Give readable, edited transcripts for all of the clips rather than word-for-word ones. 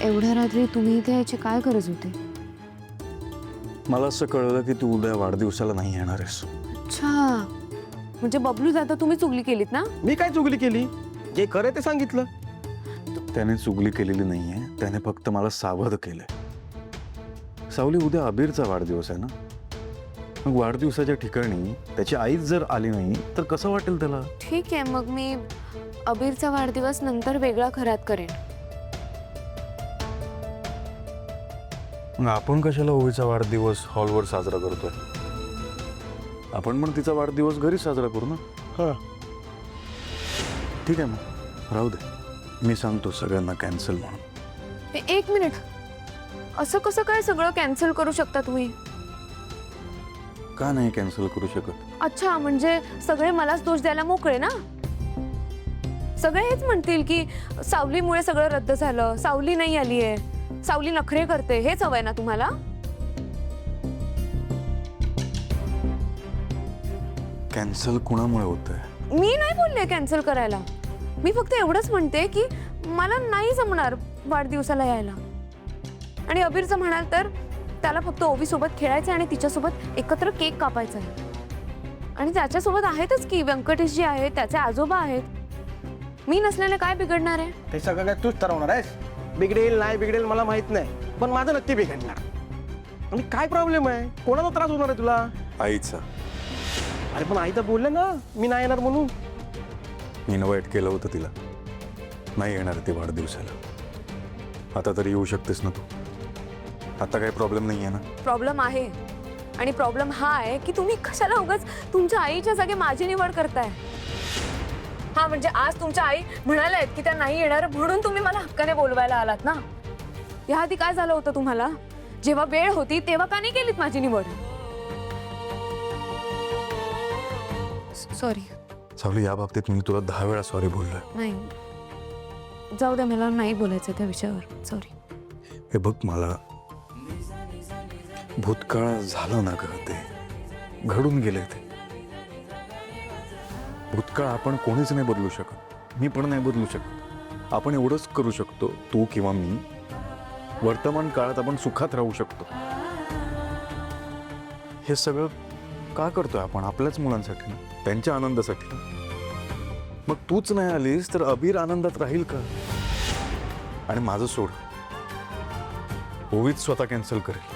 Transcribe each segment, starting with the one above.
एवढ्या रात्री तुम्ही इथे यायची काय गरज होती? मला असं कळलं की तू उद्या वाढदिवसाला नाही येणार आहेस. अच्छा, म्हणजे बबलू दादा तुम्ही चुगली केलीत ना? मी काय चुगली केली? जे खरं ते सांगितलं. त्याने चुगली केलेली नाहीये, त्याने फक्त मला सावध केलंय. सावली, उद्या अबीरचा वाढदिवस आहे ना, मग वाढदिवसाच्या ठिकाणी त्याची आईच जर आली नाही तर कसं वाटेल त्याला? ठीक आहे, मग मी अबीरचा वाढदिवस नंतर वेगळा घरात करेन. मग आपण कशाला ओवीचा वाढदिवस हॉलवर साजरा करतोय? आपण पण तिचा वाढदिवस घरी साजरा करू ना. हां, ठीक आहे, मग राहू दे. मी सांगतो सगळ्यांना कॅन्सल म्हणून. एक मिनिट, असं कसं काय सगळं कॅन्सल करू शकता तुम्ही? का नाही कॅन्सल करू शकत? अच्छा, म्हणजे सगळे मलाच दोष द्यायला मोकळे ना? सगळे हेच म्हणतील की सावलीमुळे सगळं रद्द झालं, सावली नाही आली आहे, सावली नखरे करते, हेच हवंय ना तुम्हाला? कॅन्सल कुणामुळे होतंय? मी नाही बोलले कॅन्सल करायला. मी फक्त एवढंच म्हणते की मला नाही जमणार वाढदिवसाला यायला. आणि अबीरचं म्हणाल तर त्याला फक्त ओवी सोबत खेळायचं आणि तिच्यासोबत एकत्र केक कापायचा आहे. आणि त्याच्यासोबत आहेतच की व्यंकटेश जी आहेत, त्याचे आजोबा आहेत. मी नसल्याने काय बिघडणार आहे? ते सगळं काय तूच ठरवणार आहेस. बिघडेल नाही बिघडेल मला माहित नाही, पण माझं नक्की बिघडणार. आणि काय प्रॉब्लेम आहे? कोणाचा त्रास होणार आहे तुला? आईचा. अरे पण आई तर बोलले ना मी नाही येणार म्हणून. मी इन्व्हाइट केलं होतं तिला. नाही येणार ती वाढदिवसाला. आता तरी येऊ शकतेस ना तू? आता काही प्रॉब्लेम नाही आहे ना? प्रॉब्लेम आहे. आणि प्रॉब्लेम हा आहे की तुम्ही कशाला उगाच तुमच्या आईच्या जागी माझी निवड करताय. हा, म्हणजे आज तुमच्या आई म्हणाल्या आहेत की त्या नाही येणार म्हणून तुम्ही मला हक्काने बोलवायला आलात ना? याआधी काय झालं होतं तुम्हाला? जेव्हा वेळ होती तेव्हा का नाही केलीत माझी निवड? सॉरी. सावली, या बाबतीत मी तुला 10 वेळा सॉरी बोललोय. नाही, जाऊ द्या, मला नाही बोलायचं त्या विषयावर. सॉरी. हे बघ, मला भूतकाळ झालं ना ग, ते घडून गेले. ते भूतकाळ आपण कोणीच नाही बदलू शकत. मी पण नाही बदलू शकत. आपण एवढंच करू शकतो, तू किंवा मी, वर्तमान काळात आपण सुखात राहू शकतो. हे सगळं का करतोय आपण? आपल्याच मुलांसाठी ना, त्यांच्या आनंदासाठी ना. मग तूच नाही आलीस तर अबीर आनंदात राहील का? आणि माझं सोड, ओवीच स्वतः कॅन्सल करेल.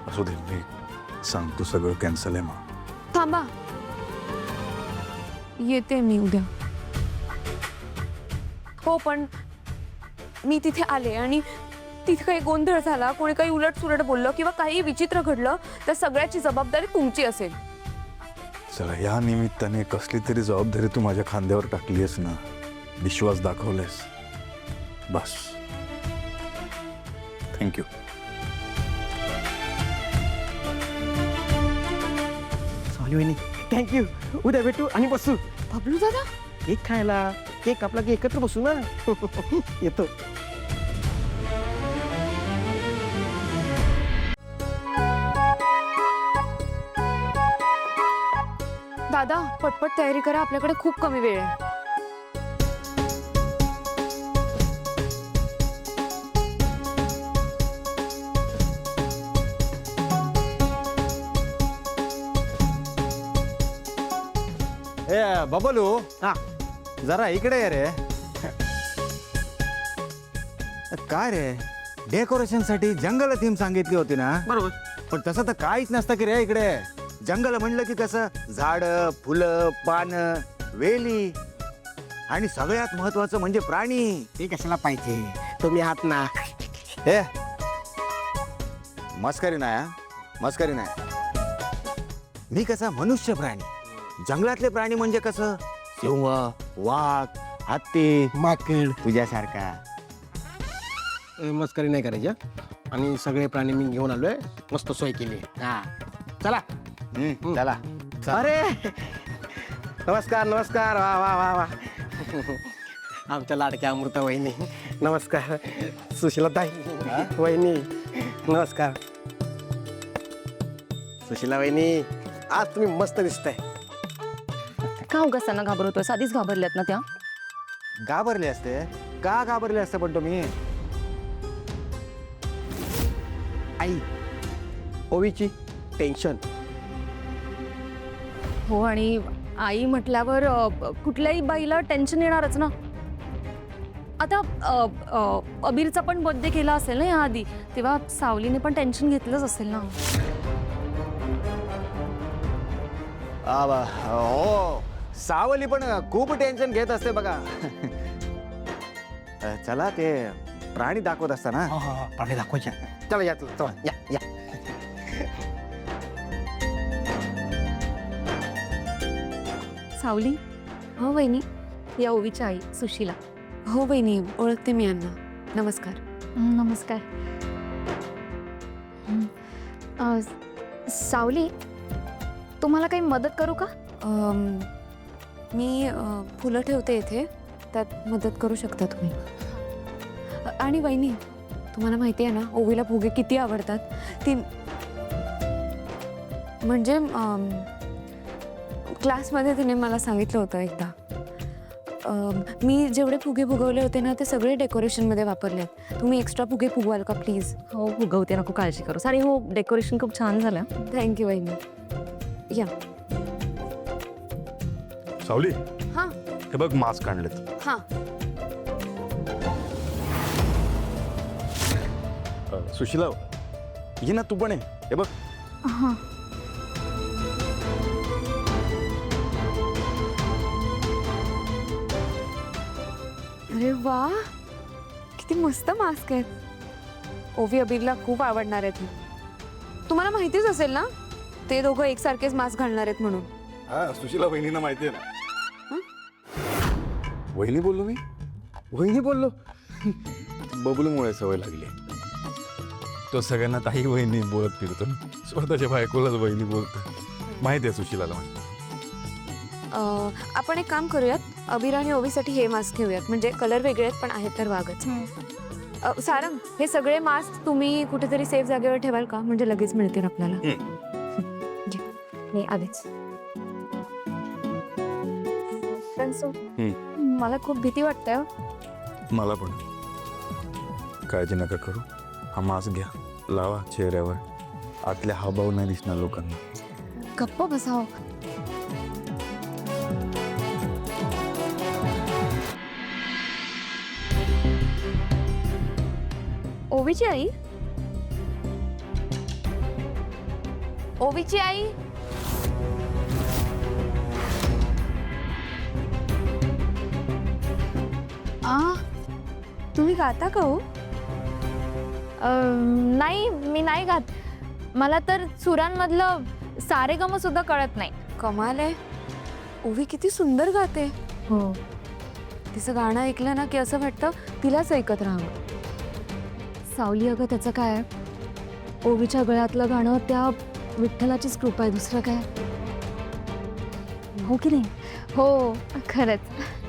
असू दे, मी सांगतो सगळं कॅन्सल आहे. मग थांबा, येते मी उद्या. हो, पण मी तिथे आले आणि तिथे काही गोंधळ झाला, कोणी काही उलट सुलट बोललं किंवा काही विचित्र घडलं तर सगळ्याची जबाबदारी तुमची असेल. चला, या निमित्ताने कसली तरी जबाबदारी तू माझ्या खांद्यावर टाकलीस ना, विश्वास दाखवलेस, बस. थँक्यू. सॉरी वहिनी, थँक्यू. उद्या भेटू आणि बसू बबलू दादा, केक खायला. केक कापला की एकत्र बसू ना. येतो. दादा पटपट तयारी करा, आपल्याकडे खूप कमी वेळ आहे. ए बबलू, हा, जरा इकडे ये रे. काय रे, डेकोरेशन साठी जंगल थीम सांगितली होती ना? बरोबर. पण तसं तर काहीच नसतं की रे इकडे. जंगल म्हणलं की कसं, झाड, फुलं, पानं, वेली आणि सगळ्यात महत्वाचं म्हणजे प्राणी. ते कशाला पाहिजे? तुम्ही आहात ना. ए, मस्करी नाही हा, मस्करी नाही. मी कसा मनुष्य प्राणी. जंगलातले प्राणी म्हणजे कसं, सिंह, वाघ, हत्ती, माकड. तुझ्यासारखा. मस्करी नाही करायची हं? आणि सगळे प्राणी मी घेऊन आलोय, मस्त सोय केली. हा, चला. चला. अरे नमस्कार नमस्कार. वा वा वा वा. आमच्या लाडक्या अमृता वहिनी, नमस्कार. सुशीला ताई वहिनी, नमस्कार. सुशीला वहिनी, आज तुम्ही मस्त दिसताय. का उगाच त्यांना घाबरवतोय? आधीच घाबरल्यात ना त्या. घाबरले असते का घाबरले असते पण तुम्ही? आई, ओवीची टेन्शन. हो, आणि आई म्हटल्यावर कुठल्याही बाईला टेन्शन येणारच ना. आता अबीरचा पण बर्थडे केला असेल ना याआधी, तेव्हा सावलीने पण टेन्शन घेतलंच असेल ना. हो, सावली पण खूप टेन्शन घेत असते बघा. चला ते प्राणी दाखवत असताना. प्राणी दाखवायच्या. चला या चला या या. सावली, हो वहिनी. या ओवीची आई सुशीला. हो वहिनी, ओळखते मी यांना. नमस्कार. नमस्कार. सावली, तुम्हाला काही मदत करू का? मी फुलं ठेवते इथे, त्यात मदत करू शकता तुम्ही. आणि वहिनी, तुम्हाला माहिती आहे ना ओवीला फुगे किती आवडतात. ती म्हणजे क्लासमध्ये तिने मला सांगितलं होतं एकदा. मी जेवढे फुगे फुगवले होते ना ते सगळे डेकोरेशनमध्ये वापरले आहेत. तुम्ही एक्स्ट्रा फुगे फुगवाल का प्लीज? हो, फुगवते, नको काळजी करू. आणि हो, डेकोरेशन खूप छान झालं. थँक्यू वहिनी. या. सावली, हां हे बघ मास्क आणलेत. हां. सुशीला, ये ना तू पण ये. हे बघ. हां. अरे वा, किती मस्त मास्क आहेत. ओवी अबीरला खूप आवडणार आहेत. तुम्हाला माहितीच असेल ना ते दोघं एकसारखेच मास्क घालणार आहेत म्हणून. हा, सुशीला वहिनींना माहिती आहे ना. वहिनी बोललो मी? वहिनी बोललो? बबलूमुळे सवय लागली. तो सगळ्यांना ताई वहिनी बोलत फिरतो, स्वतःच्या बायकोलाच वहिनी बोलतो. माहिती आहे सुशीलाला. आपण एक काम करूयात, अबीर आणि ओवीसाठी हे मास्क घेऊयात. म्हणजे कलर वेगळे आहेत पण आहेत तर वागच. सारंग, हे सगळे मास्क तुम्ही कुठेतरी सेफ जागेवर ठेवाल का? म्हणजे लगेच मिळतील आपल्याला. नाही, आधीच. मला खूप भीती वाटते. मला पण. काळजी नका करू. हा मास्क घ्या, लावा चेहऱ्यावर. आतल्या हावभाव नाही दिसणार लोकांना. गप्प बसाव. ओवीची आई? ओवीची आई? तुम्ही गाता का हो? नाही, मी नाही गात. मला तर सुरांमधलं सारेगम सुद्धा कळत नाही. कमाल आहे. ओवी किती सुंदर गाते. हो. तिचं गाणं ऐकलं ना की असं वाटतं तिलाच ऐकत राहावं. सावली, अगं त्याचं काय, ओवीच्या गळ्यातलं गाणं त्या विठ्ठलाचीच कृपा आहे, दुसरं काय. हो की नाही? हो, खरंच.